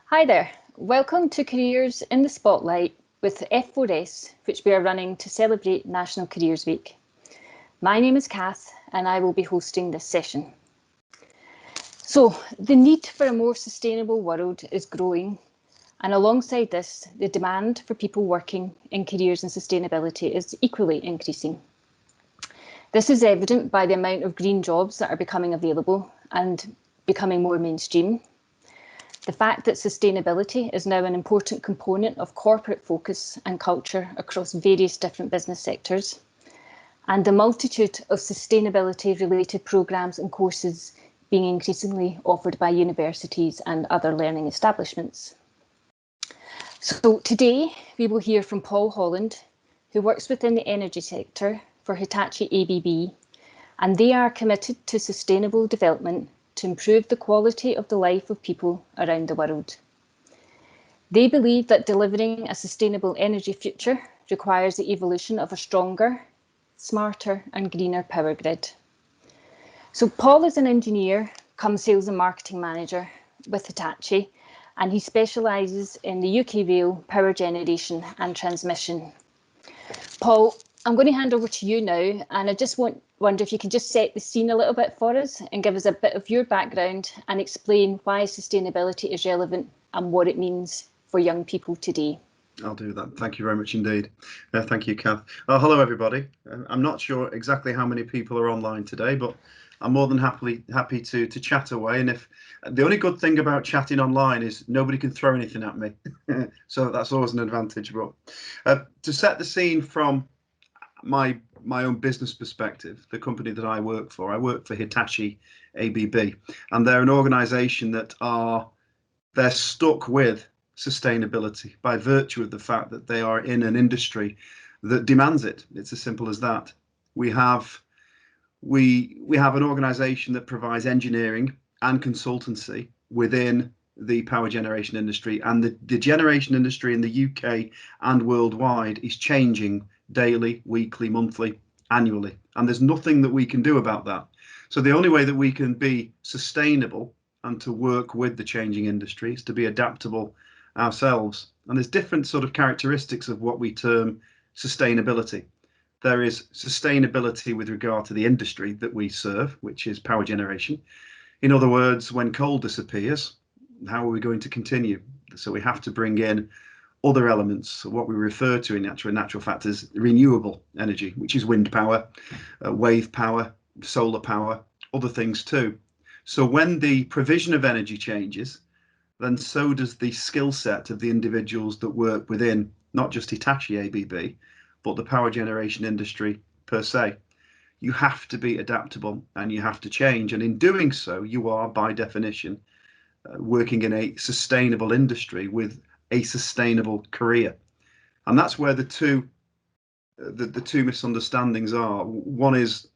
Hi there, welcome to Careers in the Spotlight with F4S, which we are running to celebrate National Careers Week. My name is Kath and I will be hosting this session. So, the need for a more sustainable world is growing, and alongside this, the demand for people working in careers in sustainability is equally increasing. This is evident by the amount of green jobs that are becoming available and becoming more mainstream. The fact that sustainability is now an important component of corporate focus and culture across various different business sectors, and the multitude of sustainability-related programmes and courses being increasingly offered by universities and other learning establishments. So today we will hear from Paul Holland, who works within the energy sector for Hitachi ABB, and they are committed to sustainable development to improve the quality of the life of people around the world. They believe that delivering a sustainable energy future requires the evolution of a stronger, smarter and greener power grid. So Paul is an engineer come sales and marketing manager with Hitachi, and he specialises in the UK rail power generation and transmission. Paul, I'm going to hand over to you now, and I just wonder if you can just set the scene a little bit for us and give us a bit of your background and explain why sustainability is relevant and what it means for young people today. I'll do that. Thank you very much indeed. Thank you, Kath. Hello, everybody. I'm not sure exactly how many people are online today, but I'm more than happy to chat away. And if the only good thing about chatting online is nobody can throw anything at me, so that's always an advantage. But to set the scene from my own business perspective, the company that I work for Hitachi ABB, and they're an organisation that they're stuck with sustainability by virtue of the fact that they are in an industry that demands it. It's as simple as that. We have an organisation that provides engineering and consultancy within the power generation industry, and the generation industry in the UK and worldwide is changing daily, weekly, monthly, annually, and there's nothing that we can do about that. So the only way that we can be sustainable and to work with the changing industry is to be adaptable ourselves. And there's different sort of characteristics of what we term sustainability. There is sustainability with regard to the industry that we serve, which is power generation. In other words, when coal disappears, how are we going to continue? So we have to bring in other elements, what we refer to in natural fact as renewable energy, which is wind power, wave power, solar power, other things too. So when the provision of energy changes, then so does the skill set of the individuals that work within not just Hitachi ABB, but the power generation industry per se. You have to be adaptable and you have to change. And in doing so, you are by definition working in a sustainable industry with a sustainable career. And that's where the two misunderstandings are. One is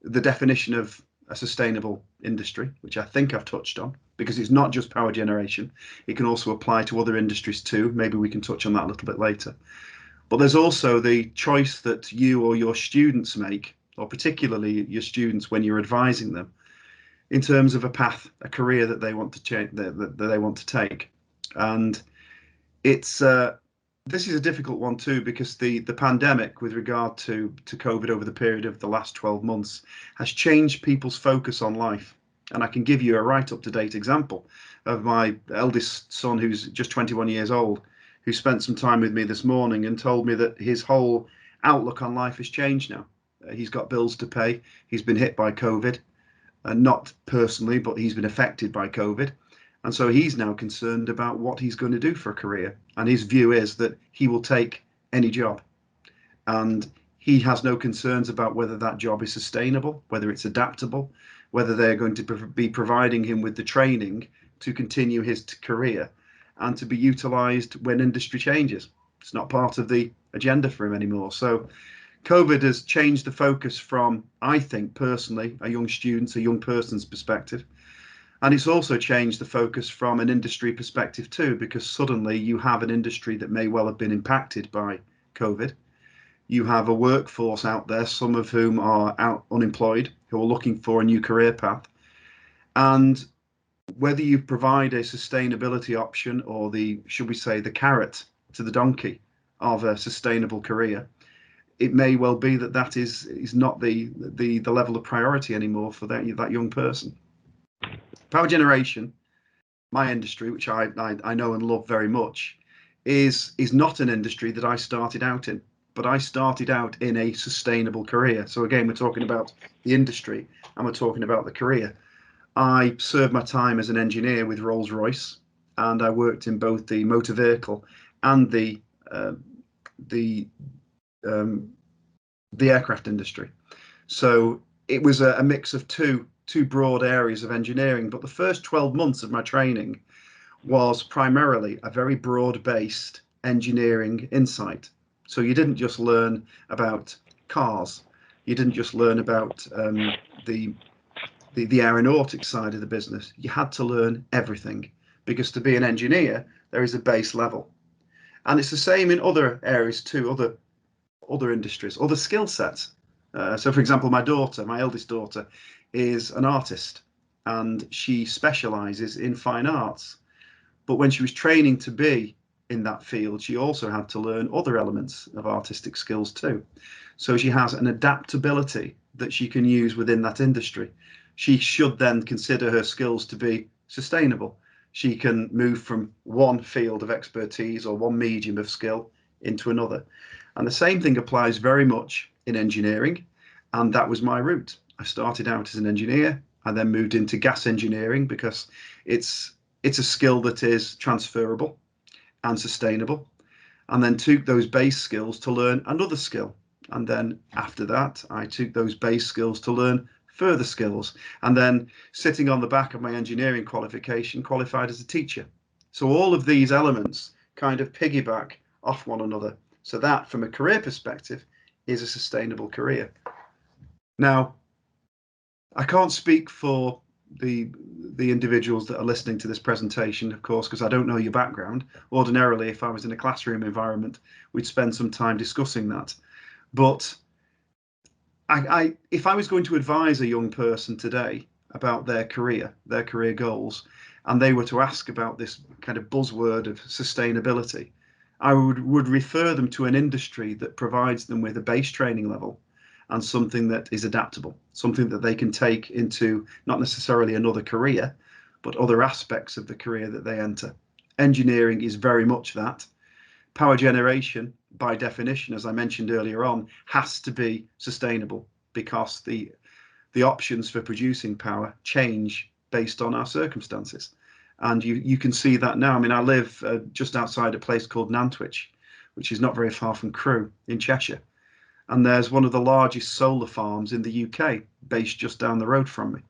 the definition of a sustainable industry, which I think I've touched on, because it's not just power generation. It can also apply to other industries too. Maybe we can touch on that a little bit later. But there's also the choice that you or your students make, or particularly your students when you're advising them, in terms of a path, a career that they want to change, that they want to take. And it's this is a difficult one too, because the pandemic with regard to COVID over the period of the last 12 months has changed people's focus on life. And I can give you a right up to date example of my eldest son, who's just 21 years old, who spent some time with me this morning and told me that his whole outlook on life has changed now. He's got bills to pay. He's been hit by COVID, not personally, but he's been affected by COVID. And so he's now concerned about what he's going to do for a career. And his view is that he will take any job. And he has no concerns about whether that job is sustainable, whether it's adaptable, whether they're going to be providing him with the training to continue his career and to be utilised when industry changes. It's not part of the agenda for him anymore. So COVID has changed the focus from, I think personally, a young student's, a young person's perspective. And it's also changed the focus from an industry perspective too, because suddenly you have an industry that may well have been impacted by COVID. You have a workforce out there, some of whom are out unemployed, who are looking for a new career path. And whether you provide a sustainability option or should we say, the carrot to the donkey of a sustainable career, it may well be that is not the level of priority anymore for that young person. Power generation, my industry, which I know and love very much, is not an industry that I started out in, but I started out in a sustainable career. So again, we're talking about the industry and we're talking about the career. I served my time as an engineer with Rolls-Royce, and I worked in both the motor vehicle and the aircraft industry. So it was a mix of two broad areas of engineering. But the first 12 months of my training was primarily a very broad-based engineering insight. So you didn't just learn about cars, you didn't just learn about the aeronautics side of the business. You had to learn everything, because to be an engineer, there is a base level. And it's the same in other areas too, other industries, other skill sets. So for example, my eldest daughter, is an artist, and she specializes in fine arts. But when she was training to be in that field, she also had to learn other elements of artistic skills too. So she has an adaptability that she can use within that industry. She should then consider her skills to be sustainable. She can move from one field of expertise or one medium of skill into another. And the same thing applies very much in engineering. And that was my route. I started out as an engineer. I then moved into gas engineering because it's a skill that is transferable and sustainable. And then took those base skills to learn another skill. And then after that, I took those base skills to learn further skills, and then sitting on the back of my engineering qualification, qualified as a teacher. So all of these elements kind of piggyback off one another. So that, from a career perspective, is a sustainable career. Now, I can't speak for the individuals that are listening to this presentation, of course, because I don't know your background. Ordinarily, if I was in a classroom environment, we'd spend some time discussing that. But if I was going to advise a young person today about their career goals, and they were to ask about this kind of buzzword of sustainability, I would refer them to an industry that provides them with a base training level and something that is adaptable, something that they can take into not necessarily another career, but other aspects of the career that they enter. Engineering is very much that. Power generation, by definition, as I mentioned earlier on, has to be sustainable, because the options for producing power change based on our circumstances. And you can see that now. I mean, I live just outside a place called Nantwich, which is not very far from Crewe in Cheshire. And there's one of the largest solar farms in the UK based just down the road from me.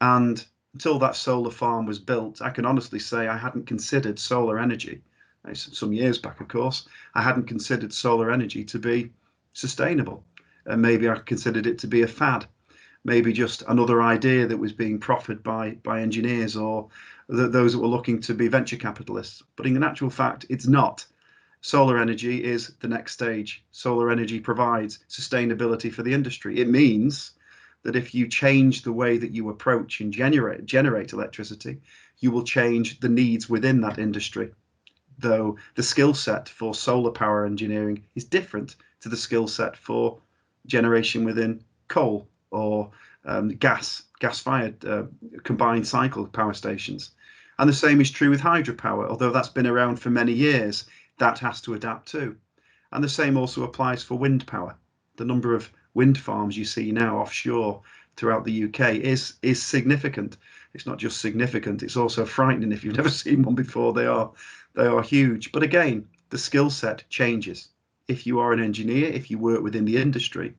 And until that solar farm was built, I can honestly say I hadn't considered solar energy. Some years back, of course, I hadn't considered solar energy to be sustainable. And maybe I considered it to be a fad, maybe just another idea that was being proffered by engineers or those that were looking to be venture capitalists. But in actual fact, it's not. Solar energy is the next stage. Solar energy provides sustainability for the industry. It means that if you change the way that you approach and generate electricity, you will change the needs within that industry. Though the skill set for solar power engineering is different to the skill set for generation within coal or gas-fired combined cycle power stations. And the same is true with hydropower. Although that's been around for many years, that has to adapt too. And the same also applies for wind power. The number of wind farms you see now offshore throughout the UK is significant. It's not just significant, it's also frightening if you've never seen one before. They are huge. But again, the skill set changes. If you are an engineer, if you work within the industry,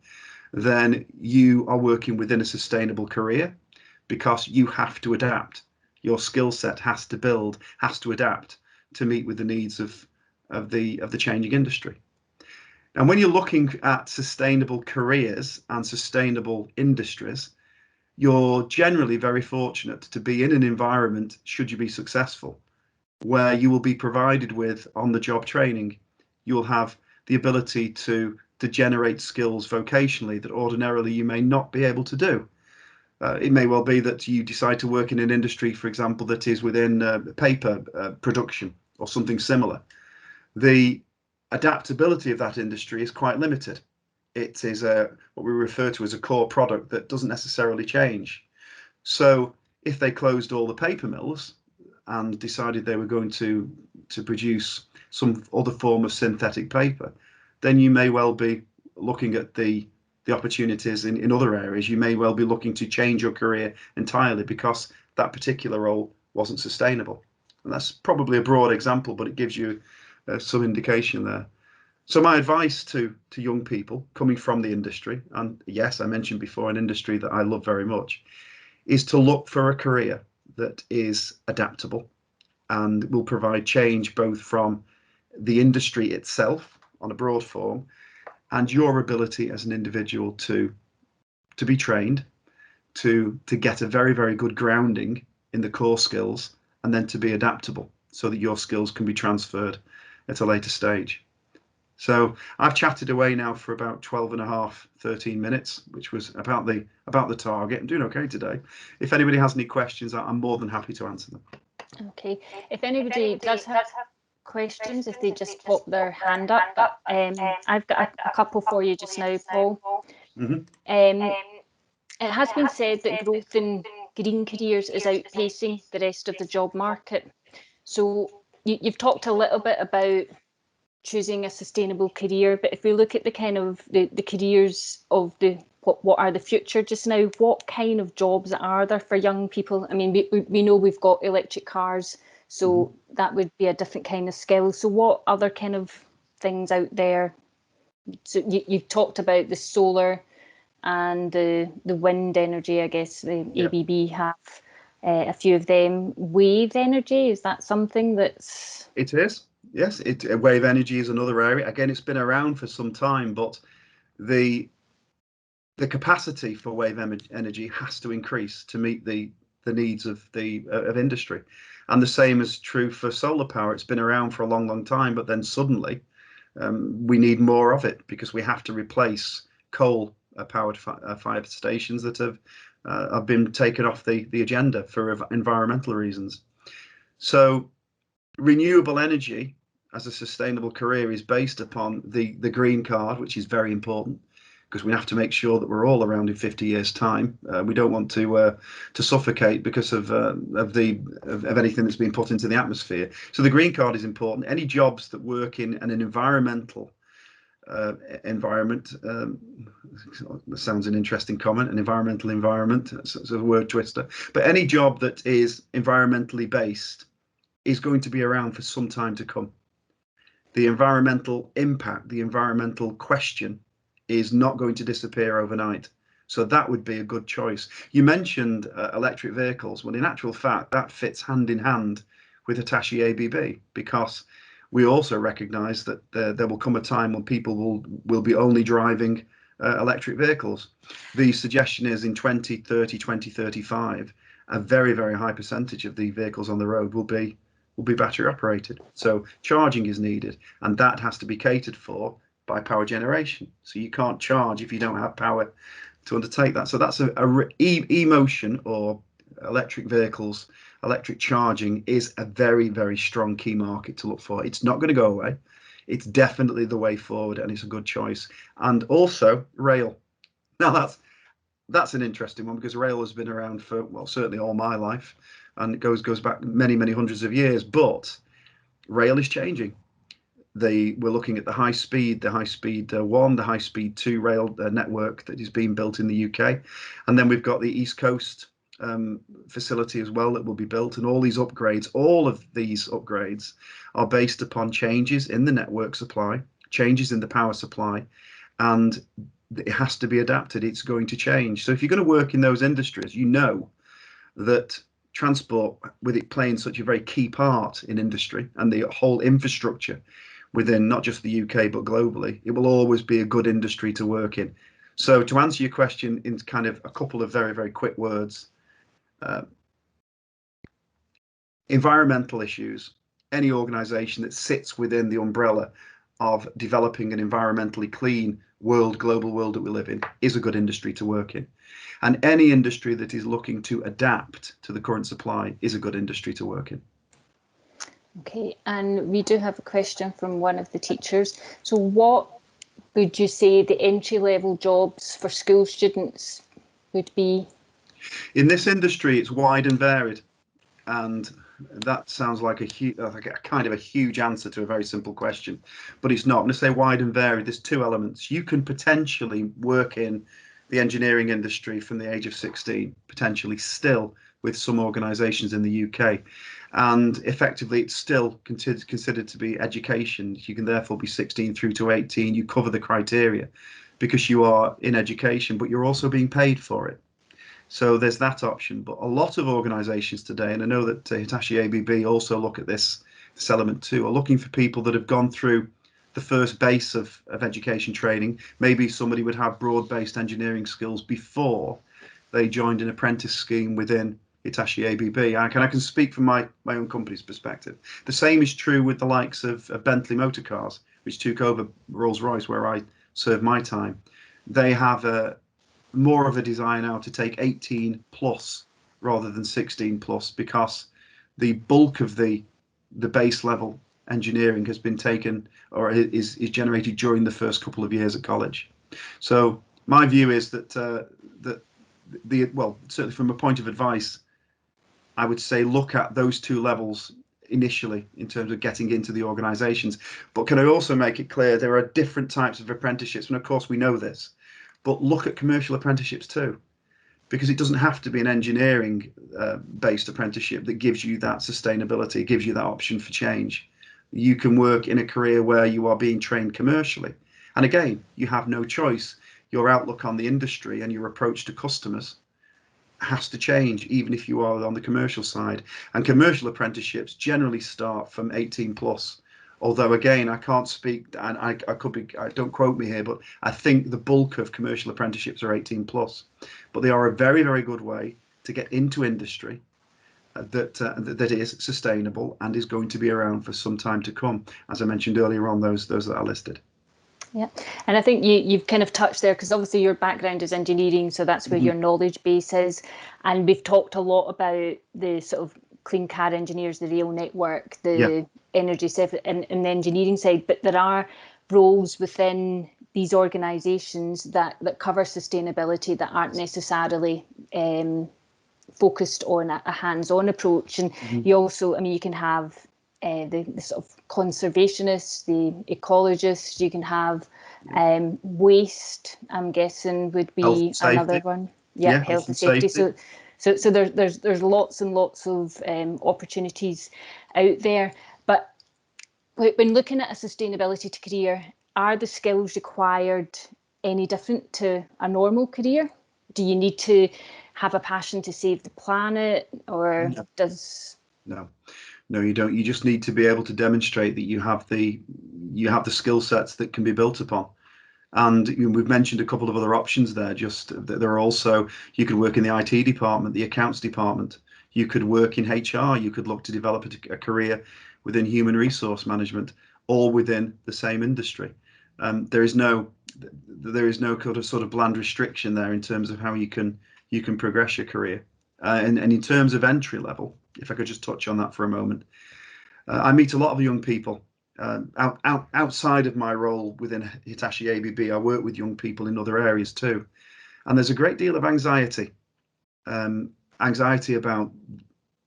then you are working within a sustainable career, because you have to adapt. Your skill set has to adapt to meet with the needs of the changing industry. And when you're looking at sustainable careers and sustainable industries, you're generally very fortunate to be in an environment, should you be successful, where you will be provided with on-the-job training. You'll have the ability to generate skills vocationally that ordinarily you may not be able to do. It may well be that you decide to work in an industry, for example, that is within paper production or something similar. The adaptability of that industry is quite limited. It is what we refer to as a core product that doesn't necessarily change. So if they closed all the paper mills and decided they were going to produce some other form of synthetic paper, then you may well be looking at the opportunities in other areas. You may well be looking to change your career entirely because that particular role wasn't sustainable. And that's probably a broad example, but it gives you some indication there. So my advice to young people coming from the industry, and yes, I mentioned before an industry that I love very much, is to look for a career that is adaptable and will provide change both from the industry itself on a broad form and your ability as an individual to be trained, to get a very, very good grounding in the core skills, and then to be adaptable so that your skills can be transferred at a later stage. So I've chatted away now for about 12 and a half, 13 minutes, which was about the target. I'm doing okay today. If anybody has any questions, I'm more than happy to answer them. Okay. If anybody does have questions, if they just pop their hand up, but I've got a couple for you just now, Paul. It has been said that growth in green careers is outpacing the rest of the job market. So you've talked a little bit about choosing a sustainable career, but if we look at the kind of the careers of what are the future just now, what kind of jobs are there for young people? I mean, we know we've got electric cars, so that would be a different kind of skill. So what other kind of things out there? So you've talked about the solar and the wind energy, I guess the ABB have a few of them. Wave energy, is that something that's... It is. Yes, wave energy is another area. Again, it's been around for some time, but the capacity for wave energy has to increase to meet the needs of industry. And the same is true for solar power. It's been around for a long, long time, but then suddenly we need more of it because we have to replace coal powered fire stations that have been taken off the agenda for environmental reasons. So renewable energy as a sustainable career is based upon the green card, which is very important because we have to make sure that we're all around in 50 years' time. We don't want to suffocate because of anything that's been put into the atmosphere. So the green card is important. Any jobs that work in an environmental environment, sounds an interesting comment, an environmental environment, it's a word twister, but any job that is environmentally based is going to be around for some time to come. The environmental impact, the environmental question is not going to disappear overnight. So that would be a good choice. You mentioned electric vehicles. Well, in actual fact, that fits hand in hand with Hitachi ABB because we also recognise that there will come a time when people will be only driving electric vehicles. The suggestion is in 2030, 2035, a very, very high percentage of the vehicles on the road will be battery operated. So charging is needed, and that has to be catered for by power generation. So you can't charge if you don't have power to undertake that. So that's e-motion or electric vehicles, electric charging is a very, very strong key market to look for. It's not going to go away. It's definitely the way forward, and it's a good choice. And also rail. Now that's an interesting one because rail has been around for, well, certainly all my life, and it goes back many, many hundreds of years. But rail is changing. We're looking at the high speed 1, the high speed 2 rail network that is being built in the UK, and then we've got the East Coast facility as well that will be built, and all these upgrades, all of these upgrades are based upon changes in the network supply, changes in the power supply, and it has to be adapted. It's going to change. So if you're going to work in those industries, you know that transport, with it playing such a very key part in industry and the whole infrastructure within not just the UK but globally, it will always be a good industry to work in. So to answer your question in kind of a couple of very, very quick words, environmental issues, any organisation that sits within the umbrella of developing an environmentally clean world, global world that we live in, is a good industry to work in. And any industry that is looking to adapt to the current supply is a good industry to work in. Okay, and we do have a question from one of the teachers. So what would you say the entry-level jobs for school students would be? In this industry, it's wide and varied. And that sounds like a kind of a huge answer to a very simple question, but it's not. I'm going to say wide and varied. There's two elements. You can potentially work in the engineering industry from the age of 16, potentially still with some organisations in the UK, and effectively it's still considered to be education. You can therefore be 16 through to 18. You cover the criteria because you are in education, but you're also being paid for it. So there's that option. But a lot of organisations today, and I know that Hitachi ABB also look at this element too, are looking for people that have gone through the first base of education training. Maybe somebody would have broad-based engineering skills before they joined an apprentice scheme within Hitachi ABB. I can speak from my own company's perspective. The same is true with the likes of Bentley Motor Cars, which took over Rolls-Royce, where I served my time. They have more of a desire now to take 18 plus rather than 16 plus, because the bulk of the base level engineering has been taken or is generated during the first couple of years at college. So my view is that certainly from a point of advice, I would say look at those two levels initially in terms of getting into the organisations. But can I also make it clear there are different types of apprenticeships, and of course we know this, but look at commercial apprenticeships too, because it doesn't have to be an engineering based apprenticeship that gives you that sustainability, gives you that option for change. You can work in a career where you are being trained commercially. And again, you have no choice. Your outlook on the industry and your approach to customers has to change, even if you are on the commercial side. And commercial apprenticeships generally start from 18 plus. Although again, I can't speak, and I could be, don't quote me here, but I think the bulk of commercial apprenticeships are 18 plus. But they are a very, very good way to get into industry that is sustainable and is going to be around for some time to come. As I mentioned earlier on, those that are listed. Yeah, and I think you've kind of touched there, because obviously your background is engineering, so that's where your knowledge base is. And we've talked a lot about the sort of clean car engineers, the rail network, the energy stuff, and the engineering side. But there are roles within these organisations that cover sustainability that aren't necessarily focused on a hands-on approach. And you also, I mean, you can have the sort of conservationists, the ecologists, you can have waste, I'm guessing would be another one. Yeah, health and safety. So there's lots and lots of opportunities out there. But when looking at a sustainability career, are the skills required any different to a normal career? Do you need to have a passion to save the planet, or does... No, you don't. You just need to be able to demonstrate that you have the skill sets that can be built upon. And we've mentioned a couple of other options there. Just that there are also, you could work in the IT department, the accounts department. You could work in HR. You could look to develop a career within human resource management, all within the same industry. There is no sort of bland restriction there in terms of how you can progress your career. And in terms of entry level, if I could just touch on that for a moment, I meet a lot of young people outside of my role within Hitachi ABB. I work with young people in other areas too, and there's a great deal of anxiety about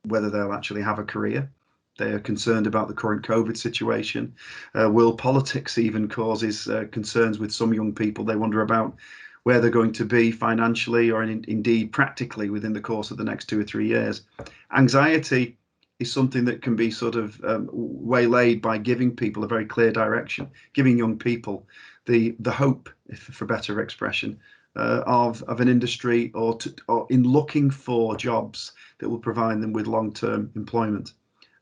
whether they'll actually have a career. They are concerned about the current COVID situation. World politics even causes concerns with some young people. They wonder about where they're going to be financially or indeed practically within the course of the next 2 or 3 years. Anxiety is something that can be sort of waylaid by giving people a very clear direction, giving young people the hope, for better expression, of an industry or in looking for jobs that will provide them with long-term employment.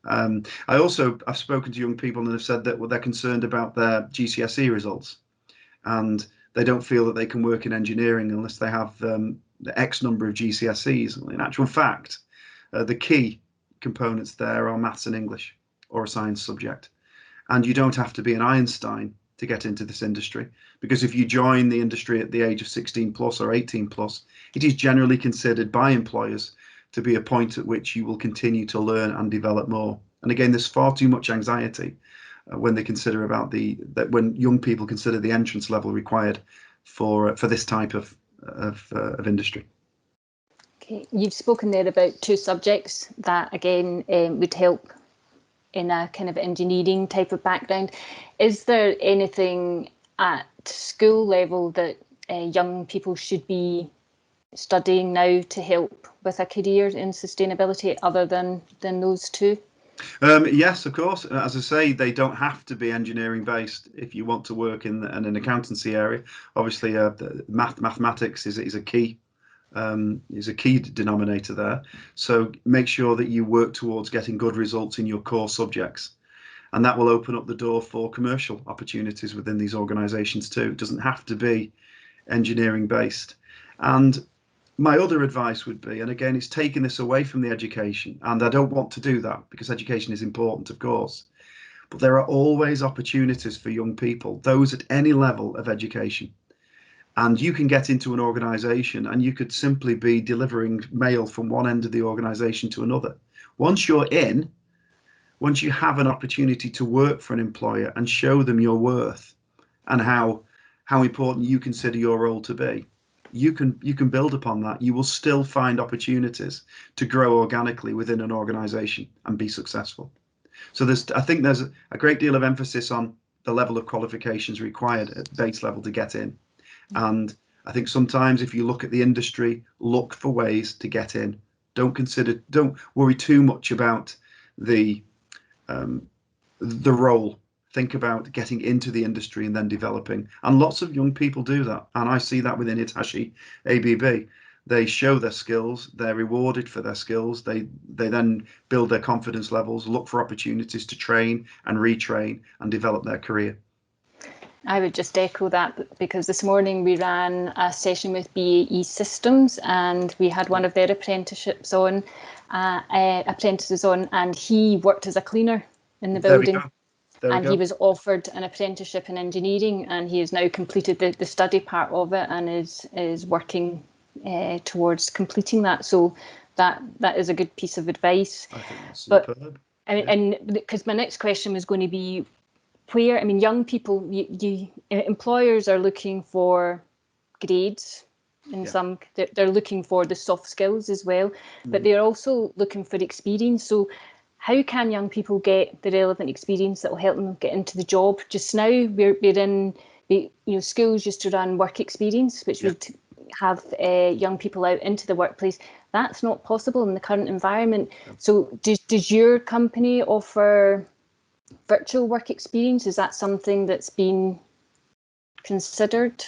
I've spoken to young people and have said that they're concerned about their GCSE results, and they don't feel that they can work in engineering unless they have the X number of GCSEs. In actual fact, the key components there are maths and English or a science subject. And you don't have to be an Einstein to get into this industry, because if you join the industry at the age of 16 plus or 18 plus, it is generally considered by employers to be a point at which you will continue to learn and develop more. And again, there's far too much anxiety when they consider about when young people consider the entrance level required for this type of industry. Okay, you've spoken there about two subjects that again would help in a kind of engineering type of background. Is there anything at school level that young people should be studying now to help with a career in sustainability other than those two? Yes, of course. As I say, they don't have to be engineering based if you want to work in an accountancy area. Obviously, mathematics is a key denominator there. So make sure that you work towards getting good results in your core subjects, and that will open up the door for commercial opportunities within these organizations too. It doesn't have to be engineering based. And my other advice would be, and again, it's taking this away from the education, and I don't want to do that because education is important, of course, but there are always opportunities for young people, those at any level of education. And you can get into an organization and you could simply be delivering mail from one end of the organization to another. Once you're in, once you have an opportunity to work for an employer and show them your worth and how important you consider your role to be, you can build upon that. You will still find opportunities to grow organically within an organization and be successful. So I think there's a great deal of emphasis on the level of qualifications required at base level to get in. And I think sometimes if you look at the industry, look for ways to get in. Don't worry too much about the role. Think about getting into the industry and then developing. And lots of young people do that. And I see that within Hitachi ABB. They show their skills, they're rewarded for their skills. They then build their confidence levels, look for opportunities to train and retrain and develop their career. I would just echo that, because this morning we ran a session with BAE Systems and we had one of their apprentices on, and he worked as a cleaner in the building. And he was offered an apprenticeship in engineering, and he has now completed the study part of it and is working towards completing that. So that is a good piece of advice. I think that's superb. And because my next question was going to be, where, I mean, young people, employers are looking for grades in some, they're looking for the soft skills as well, but they're also looking for experience. So how can young people get the relevant experience that will help them get into the job? Just now, we're in, schools used to run work experience, which would have young people out into the workplace. That's not possible in the current environment. So does your company offer virtual work experience? Is that something that's been considered?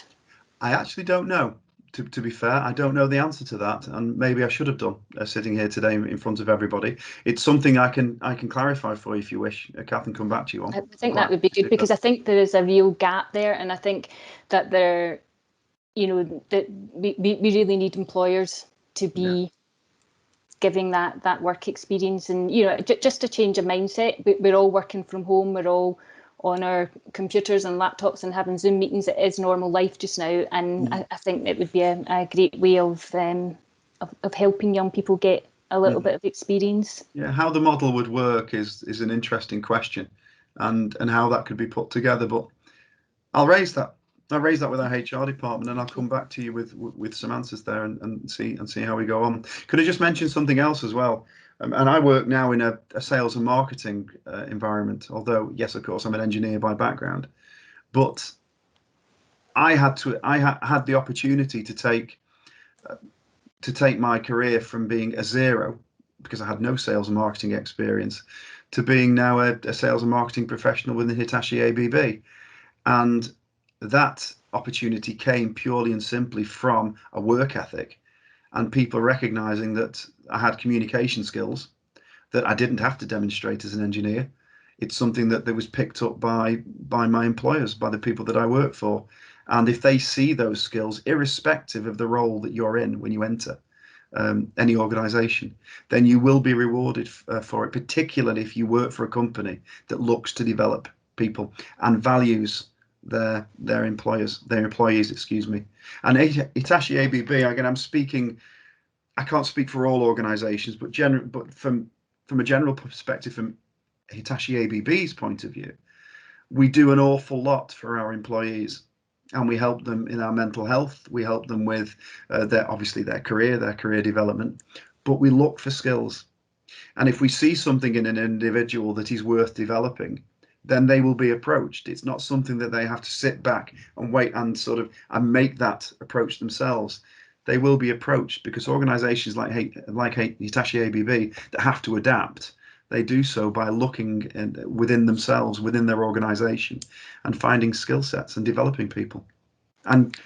I actually don't know. To be fair, I don't know the answer to that, and maybe I should have done sitting here today in front of everybody. It's something I can clarify for you if you wish, Kath, and come back to you on. I think that would be good, because I think there is a real gap there, and I think that that we really need employers to be giving that work experience, and just a change of mindset. We're all working from home, we're all on our computers and laptops and having Zoom meetings. It is normal life just now, and I think it would be a great way of helping young people get a little bit of experience. Yeah, how the model would work is an interesting question, and how that could be put together. But I'll raise that with our HR department, and I'll come back to you with some answers there and see how we go on. Could I just mention something else as well? And I work now in a sales and marketing environment, although yes, of course, I'm an engineer by background, but I had the opportunity to take my career from being a zero, because I had no sales and marketing experience, to being now a sales and marketing professional within Hitachi ABB. And that opportunity came purely and simply from a work ethic and people recognizing that I had communication skills that I didn't have to demonstrate as an engineer. It's something that was picked up by my employers, by the people that I work for. And if they see those skills, irrespective of the role that you're in when you enter any organization, then you will be rewarded for it, particularly if you work for a company that looks to develop people and values their employees, excuse me. And Hitachi ABB, again, I can't speak for all organisations, but from a general perspective, from Hitachi ABB's point of view, we do an awful lot for our employees, and we help them in our mental health. We help them with their career development, but we look for skills. And if we see something in an individual that is worth developing, then they will be approached. It's not something that they have to sit back and wait and and make that approach themselves. They will be approached, because organisations like Hitachi ABB that have to adapt, they do so by looking within themselves, within their organisation, and finding skill sets and developing people. And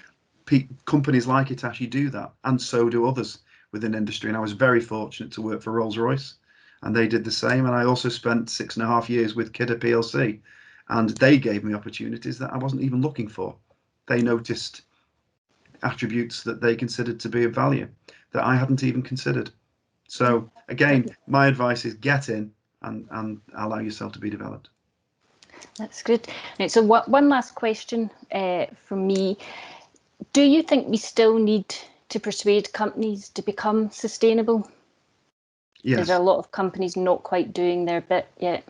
companies like Hitachi do that, and so do others within industry. And I was very fortunate to work for Rolls-Royce, and they did the same. And I also spent 6.5 years with Kidder PLC, and they gave me opportunities that I wasn't even looking for. They noticed attributes that they considered to be of value that I hadn't even considered. So again, my advice is get in and allow yourself to be developed. That's good. Right, so one last question from me. Do you think we still need to persuade companies to become sustainable? Yes. Is there a lot of companies not quite doing their bit yet?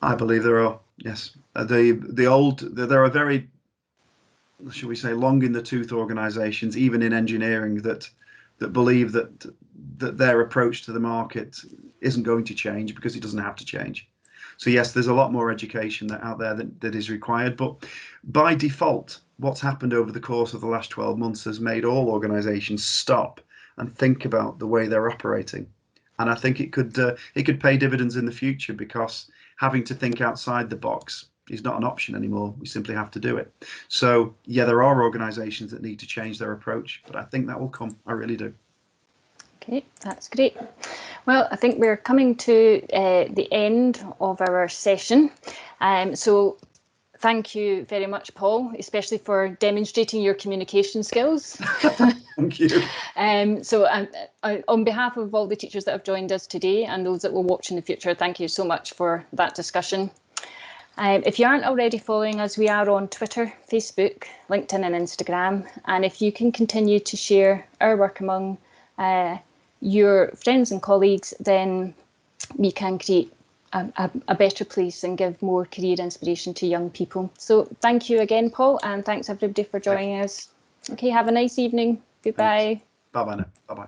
I believe there are, yes. There are very, shall we say, long in the tooth organisations, even in engineering, that believe that their approach to the market isn't going to change, because it doesn't have to change. So yes, there's a lot more education out there that is required, but by default, what's happened over the course of the last 12 months has made all organisations stop and think about the way they're operating. And I think it could pay dividends in the future, because having to think outside the box is not an option anymore. We simply have to do it. So yeah, there are organisations that need to change their approach, but I think that will come. I really do. Okay, that's great. Well, I think we're coming to the end of our session. So thank you very much, Paul, especially for demonstrating your communication skills. Thank you. So on behalf of all the teachers that have joined us today and those that will watch in the future, thank you so much for that discussion. If you aren't already following us, we are on Twitter, Facebook, LinkedIn and Instagram. And if you can continue to share our work among your friends and colleagues, then we can create a better place and give more career inspiration to young people. So thank you again, Paul, and thanks everybody for joining us. Okay, have a nice evening. Goodbye. Bye-bye now. Bye-bye.